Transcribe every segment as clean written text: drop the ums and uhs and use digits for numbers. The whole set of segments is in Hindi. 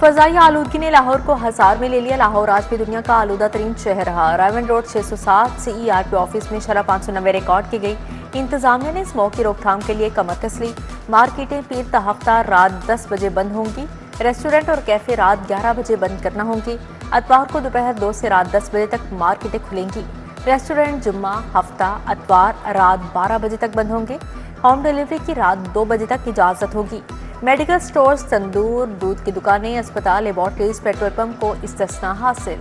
फजाई आलूदगी ने लाहौर को हजार में ले लिया। लाहौर आज भी दुनिया का आलूदा तरीन शहर रहा। रायवन रोड 607 से ERP ऑफिस में शराब 590 रिकॉर्ड की गई। इंतजामिया ने स्मोक की रोकथाम के लिए कमर कस ली। मार्केटें पीर ता हफ्ता रात 10 बजे बंद होंगी। रेस्टोरेंट और कैफे रात 11 बजे बंद करना होंगी। अतवार को दोपहर 2 से रात 10 बजे तक मार्केटें खुलेंगी। रेस्टोरेंट जुम्मा, हफ्ता, अतवार रात 12 बजे तक बंद होंगे। होम डिलीवरी की रात 2 बजे तक इजाजत होगी। मेडिकल स्टोर्स, तंदूर, दूध की दुकानें, अस्पताल, लेबॉर्ट्रीज, पेट्रोल पंप को इस्तिस्ना हासिल।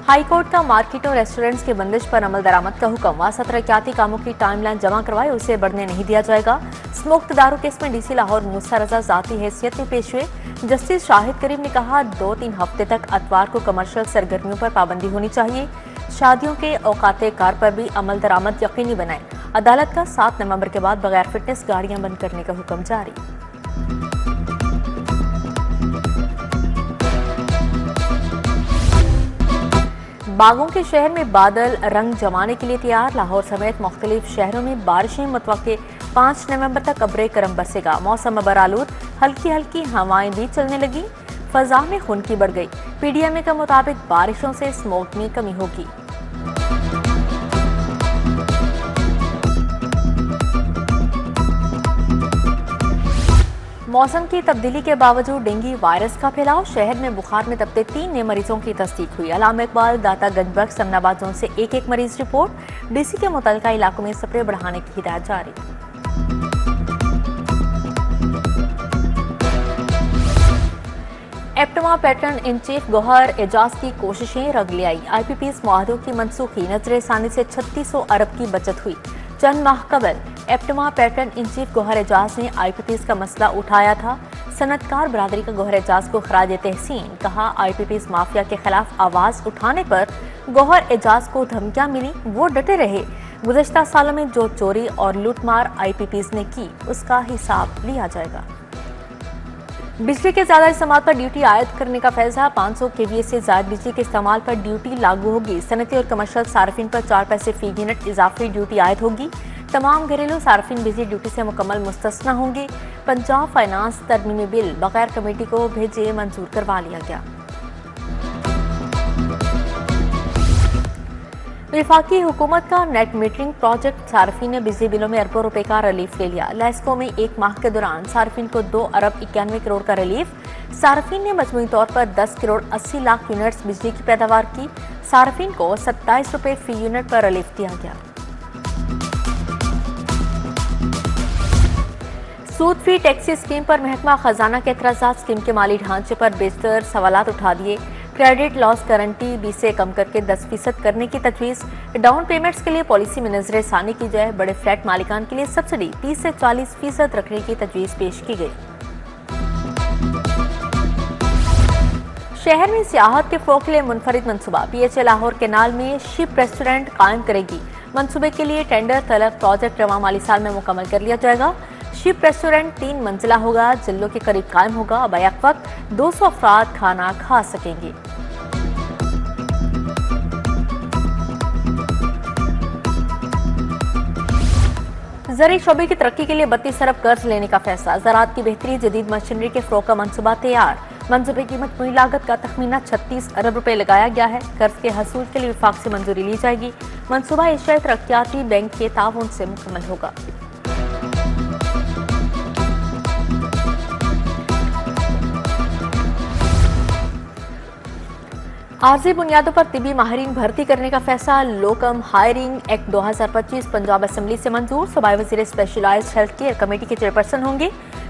हाईकोर्ट का मार्केटों, रेस्टोरेंट्स के बंदिश पर अमल दरामद का हुक्म। वासा तरक्याती कामों की टाइमलाइन जमा करवाए, उसे बढ़ने नहीं दिया जाएगा। स्मोक दारू केस में DC लाहौर मूसा रजा जाती हैसियत में पेश हुए। जस्टिस शाहिद करीम ने कहा 2-3 हफ्ते तक अतवार को कमर्शियल सरगर्मियों पर पाबंदी होनी चाहिए। शादियों के औकाते कार पर भी अमल दरामद यकीनी बनाए। अदालत का 7 नवंबर के बाद बगैर फिटनेस गाड़ियां बंद करने का हुक्म जारी। बागों के शहर में बादल रंग जमाने के लिए तैयार। लाहौर समेत मुख्तलिफ शहरों में बारिशें मुतवक्के। 5 नवंबर तक अब्रे करम बरसेगा। मौसम अबरालूद, हल्की हल्की हवाएं भी चलने लगी। फजा में खुनकी बढ़ गई। PDMA के मुताबिक बारिशों से स्मोक में कमी होगी। मौसम की तब्दीली के बावजूद डेंगू वायरस का फैलाव। शहर में बुखार में तबते 3 नए मरीजों की तस्दीक हुई। अलामा इकबाल, दाता गंजबख्श, समनाबाद जोन से एक मरीज रिपोर्ट। DC के मुतल्लिका इलाकों में स्प्रे बढ़ाने की हिदायत जारी। APTMA patron in chief Gohar Ejaz की कोशिशें रंग ले आई। IPPs मुआहदों की मनसूखी, नजरसानी से 3600 अरब की बचत हुई। चंद माह कबल APTMA patron in chief Gohar Ejaz ने IPPs का मसला उठाया था। सनतकार बरादरी का गौहर एजाज को खराज तहसीन। कहा IPPs माफिया के खिलाफ आवाज उठाने पर गौहर एजाज को धमकियां मिली, वो डटे रहे। गुज़श्ता सालों में जो चोरी और लूटमार IPPs ने की, उसका हिसाब लिया जाएगा। बिजली के ज्यादा इस्तेमाल पर ड्यूटी आयद करने का फैसला। 500 kVA से ज्यादा बिजली के इस्तेमाल पर ड्यूटी लागू होगी। सनती और कमर्शियल सार्फिन पर 4 पैसे फी यूनिट इजाफी ड्यूटी आयद होगी। तमाम घरेलू सार्फिन बिजली ड्यूटी से मुकम्मल मुस्तस्ना होंगे। पंजाब फाइनेंस तरमीमी बिल बगैर कमेटी को भेजे मंजूर करवा लिया गया। वफाकी हुकूमत का नेट मीटरिंग प्रोजेक्ट। सार्फिन ने बिजली बिलों में अरबों रुपए का रिलीफ ले लिया। लेस्को में 1 माह के दौरान सार्फिन को 2 अरब 91 करोड़ का रिलीफ। सार्फिन ने मजमूई तौर पर 10 करोड़ 80 लाख यूनिट्स बिजली की पैदावार की। सार्फिन को 27 रुपए फी यूनिट पर रिलीफ दिया गया। सूद फ्री टैक्सी स्कीम पर महकमा खजाना के एतराज़ात। स्कीम के माली ढांचे पर बेशतर सवालात उठा दिए। क्रेडिट लॉस गारंटी 20 से कम करके 10% करने की तजवीज़। डाउन पेमेंट्स के लिए पॉलिसी में नजरसानी की जाए। बड़े फ्लैट मालिकान के लिए सब्सिडी 30 से 40% रखने की तजवीज़ पेश की गई। शहर में सियाहत के फ़रोग़ के लिए मुनफरिद मनसूबा। PHA लाहौर केनाल में शिप रेस्टोरेंट कायम करेगी। मनसूबे के लिए टेंडर तलब प्रोजेक्ट रवा माली साल में मुकम्मल कर लिया जाएगा। शिप रेस्टोरेंट 3 मंजिला होगा, जिलों के करीब कायम होगा। बैक वक्त 200 अफराद खाना खा सकेंगे। ज़राई शोबे की तरक्की के लिए 32 अरब कर्ज लेने का फैसला। ज़राअत की बेहतरी, जदीद मशीनरी के फ़रोग़ का मनसूबा तैयार। मंसूबे की मजमूई लागत का तखमीना 36 अरब रुपए लगाया गया है। कर्ज के हसूल के लिए विफाक से मंजूरी ली जाएगी। मनसूबा एशियाई तरक्याती बैंक के ताउन से मुकम्मल होगा। आर्जी बुनियादों पर तिबी माहिरीन भर्ती करने का फैसला। लोकम हायरिंग एक्ट 2025 पंजाब असेंबली से मंजूर। सूबाई वज़ीर स्पेशलाइज्ड हेल्थ केयर कमेटी के चेयरपर्सन होंगे।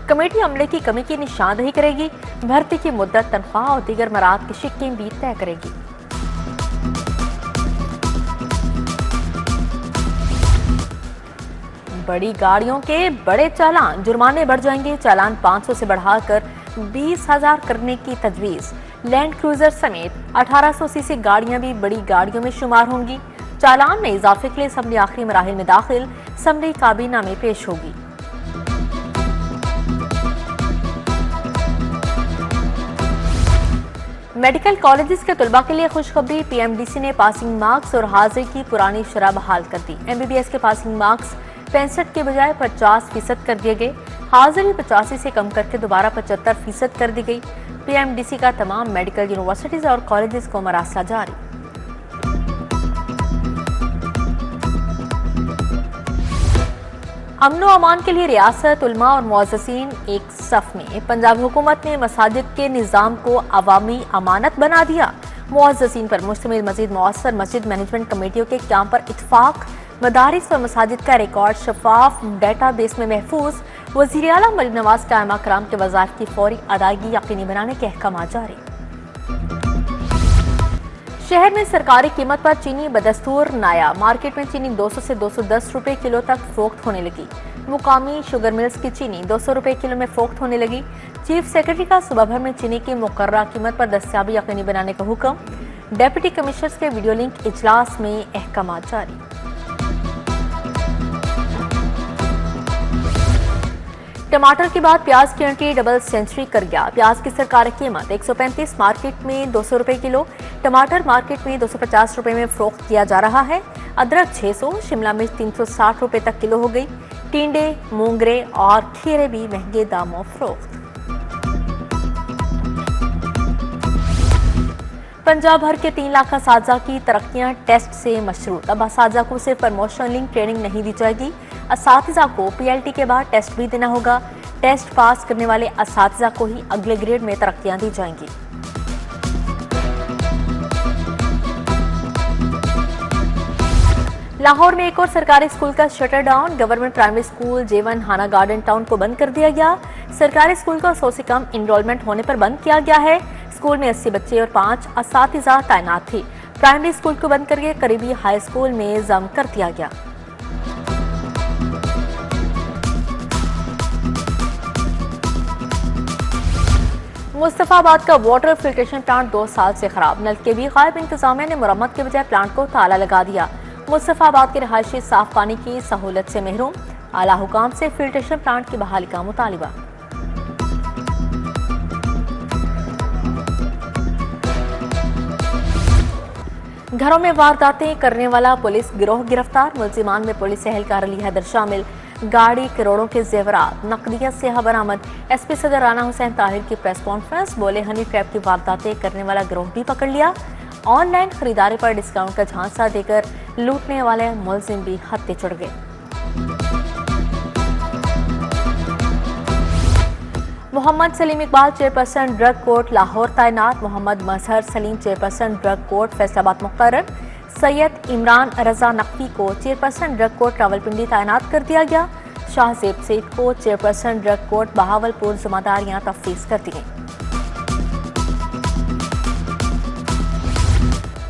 कमेटी अमले की कमी की निशानदही करेगी। भर्ती की मुद्दत, तनख्वाह और दीगर मराद की शिक्कें भी तय करेगी। बड़ी गाड़ियों के बड़े चालान, जुर्माने बढ़ जाएंगे। चालान 500 से बढ़ाकर 20,000 करने की तजवीज़। लैंड क्रूजर समेत 1800 सीसी गाड़ियां भी बड़ी गाड़ियों में शुमार होंगी। चालान में इजाफे के लिए असम्बली आखिरी मराहिल में दाखिल। असम्बली काबीना में पेश होगी। मेडिकल कॉलेजेस के तलबा के लिए खुशखबरी, पीएमडीसी ने पासिंग मार्क्स और हाजिरी की पुरानी शरह बहाल कर दी। एमबीबीएस के पासिंग मार्क्स 65 के बजाय 50% कर दिए गए। हाजिरी 85 से कम करके दोबारा 75% कर दी गई। पीएमडीसी का तमाम मेडिकल यूनिवर्सिटीज और कॉलेजेस को मरासला जारी। अमन व अमान के लिए रियासत, उलमा और मुअज़्ज़िज़ीन एक सफ में। पंजाब हुकूमत ने मसाजिद के निज़ाम को अवामी अमानत बना दिया। मुअज़्ज़िज़ीन पर मुश्तमिल मज़ीद मौसर मस्जिद मैनेजमेंट कमेटियों के क़याम पर इत्तफ़ाक़। मदारिस और मसाजिद का रिकॉर्ड शफाफ डाटा बेस में महफूज। वज़ीर आला मरीम नवाज का अहमा कराम के वज़ारत की फौरी अदायगी यकीनी बनाने के अहकाम जारी। शहर में सरकारी कीमत पर चीनी बदस्तूर नाया। मार्केट में चीनी 200 से 210 रुपए किलो तक फरोख्त होने लगी। मुकामी शुगर मिल्स की चीनी 200 रुपए किलो में फरोख्त होने लगी। चीफ सेक्रेटरी का सुबह भर में चीनी की मुकर्ररा कीमत पर दस्तियाबी यकीनी बनाने का हुक्म। डेप्यूटी कमिश्नर्स के वीडियो लिंक इजलास में अहकाम जारी। टमाटर के बाद प्याज की एंट्री डबल सेंचुरी कर गया। प्याज की सरकारी कीमत 135, मार्केट में 200 रुपए किलो। टमाटर मार्केट में 250 रुपए में फरोख्त किया जा रहा है। अदरक 600, शिमला मिर्च 360 रुपए तक किलो हो गई। टिंडे, मूंगरे और खीरे भी महंगे दामों फरोख्त। पंजाब भर के 3 लाख असातिज़ा की तरक्कियां टेस्ट से मशरूत। अब असातिज़ा को सिर्फ प्रमोशन लिंक ट्रेनिंग नहीं दी जाएगी, असातिज़ा को पीएलटी के बाद टेस्ट भी देना होगा। टेस्ट पास करने वाले असातिज़ा को ही अगले ग्रेड में तरक्कियां दी जाएंगी। लाहौर में एक और सरकारी स्कूल का shutter down. Government primary school J1 हाना गार्डन टाउन को बंद कर दिया गया। सरकारी स्कूल को 100 से कम इनरोलमेंट होने पर बंद किया गया है। स्कूल में 80 बच्चे और 5 असातिज़ा तैनात थे। प्राइमरी स्कूल को बंद करके करीबी हाई स्कूल में जम कर दिया गया। मुस्तफाबाद का वाटर फिल्ट्रेशन प्लांट 2 साल से खराब। नल के भी गायब। इंतजामिया ने मुरम्मत के बजाय प्लांट को ताला लगा दिया। मुस्तफाबाद के रहायशी साफ पानी की सहूलत से महरूम। आला हुकाम से फिल्ट्रेशन प्लांट की बहाली का मुतालिबा। घरों में वारदातें करने वाला पुलिस गिरोह गिरफ्तार। मुलजिमान में पुलिस एहलकार अली हैदर शामिल। गाड़ी, करोड़ों के जेवरात, नकदियत से बरामद। एसपी सदर राना हुसैन ताहिर की प्रेस कॉन्फ्रेंस। बोले, हनी ट्रैप की वारदातें करने वाला गिरोह भी पकड़ लिया। ऑनलाइन खरीदारी पर डिस्काउंट का झांसा देकर लूटने वाले मुलजिम भी हत्थे चढ़ गए। Mohammad Salim Iqbal chairperson drug court Lahore तैनात। Mohammad Mazhar Salim chairperson drug court Faisalabad मुकर्रर। सैयद इमरान रजा नकवी को चेयरपर्सन ड्रग कोर्ट रावलपिंडी तैनात कर दिया गया। शाहजेब सेठ को चेयरपर्सन ड्रग कोर्ट बहावलपुर जिम्मेदारियां तफवीज कर दी गई।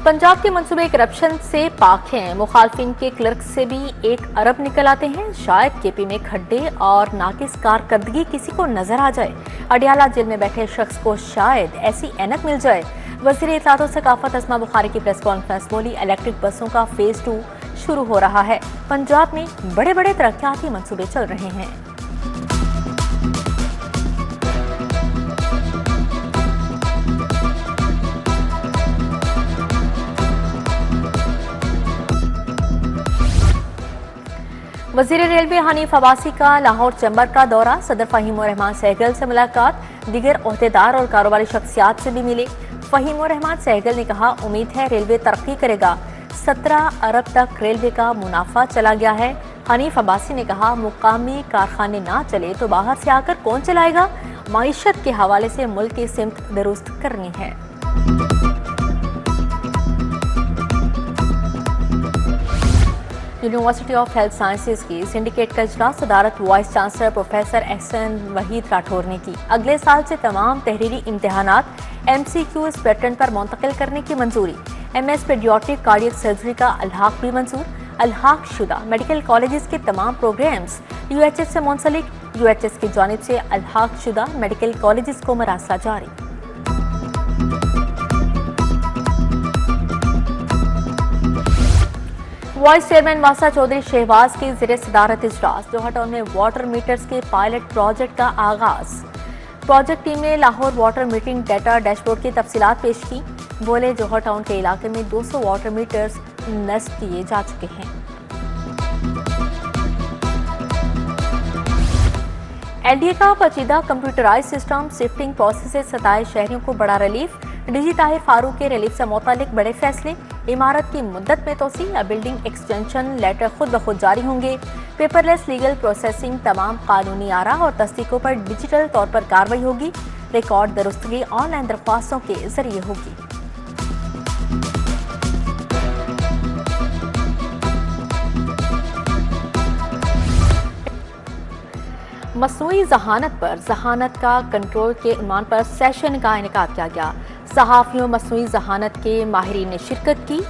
पंजाब के मंसूबे करप्शन से पाक हैं। मुखालफिन के क्लर्क से भी 1 अरब निकल आते हैं। शायद केपी में खड्डे और नाकिस कारकर्दगी किसी को नजर आ जाए। अडियाला जेल में बैठे शख्स को शायद ऐसी ऐनक मिल जाए। वज़ीर इत्तलात और सकाफत अस्मा बुखारी की प्रेस कॉन्फ्रेंस। बोली, इलेक्ट्रिक बसों का फेज 2 शुरू हो रहा है। पंजाब में बड़े बड़े तरक्याती मंसूबे चल रहे हैं। वज़ीर रेलवे हनीफ अब्बासी का लाहौर चैम्बर का दौरा। सदर फ़हीम रहमान सहगल से मुलाकात। दीगर ओहदेदार और कारोबारी शख्सियात से भी मिले। फ़हीम रहमान सहगल ने कहा, उम्मीद है रेलवे तरक्की करेगा। 17 अरब तक रेलवे का मुनाफा चला गया है। हनीफ अब्बासी ने कहा, मुकामी कारखाने ना चले तो बाहर से आकर कौन चलाएगा। मईशत के हवाले से मुल्क की सिमत दुरुस्त करनी है। यूनिवर्सिटी ऑफ हेल्थ साइंसेज की सिंडिकेट का इजलास सदारत vice chancellor professor Ahsan Waheed Rathore ने की। अगले साल से तमाम तहरीरी इम्तिहानात MCQs पैटर्न पर मुंतकिल करने की मंजूरी। MS पेडियाट्रिक कार्डियक सर्जरी का अल्हाक भी मंजूर। अल्हाक शुदा मेडिकल कॉलेजेस के तमाम प्रोग्राम्स UHS से मुंसलिक। UHS की जानिब से अल्हाक शुदा मेडिकल कॉलेजेस को मरासला जारी। वाइस चेयरमैन वासा चौधरी शहबाज की ज़ेरे सदारत इजलास। जोहा टाउन में वाटर मीटर्स के पायलट प्रोजेक्ट का आगाज। प्रोजेक्ट टीम ने Lahore water metering data dashboard की तफसीलात पेश की। बोले जौहर टाउन के इलाके में 200 वाटर मीटर्स नस्ब किए जा चुके हैं। एनडीए का पेचीदा कंप्यूटराइज सिस्टम शिफ्टिंग प्रोसेस से 27 शहरियों को बड़ा रिलीफ। डीजी ताहिर फारूक के रिलीफ से मुतालिक बड़े फैसले। इमारत की मुद्दत में तोसी, बिल्डिंग एक्सटेंशन लेटर खुद ब खुद जारी होंगे। पेपरलेस लीगल प्रोसेसिंग, तमाम कानूनी आरा और तस्दीकों पर डिजिटल तौर पर कार्रवाई होगी। रिकॉर्ड दुरुस्तगी ऑनलाइन दरख्वास्तों के जरिए होगी। मसनूई जहानत पर जहानत का कंट्रोल के उन्वान पर सेशन का इनेकाद किया गया। सहाफियों मसनूई जहानत के माहिरीन ने शिरकत की,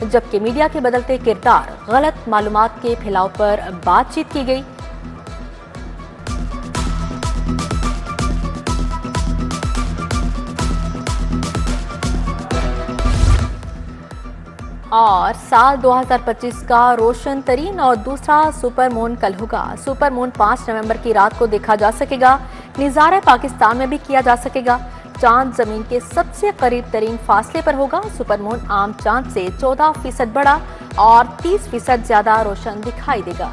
जबकि मीडिया के बदलते किरदार, गलत मालूमात के फैलाव पर बातचीत की गई। और साल 2025 का रोशन तरीन और दूसरा सुपर मून कल होगा। सुपर मून 5 नवंबर की रात को देखा जा सकेगा। निज़ारा पाकिस्तान में भी किया जा सकेगा। चांद जमीन के सबसे करीब तरीन फासले पर होगा। सुपर मून आम चांद से 14% बड़ा और 30% ज्यादा रोशन दिखाई देगा।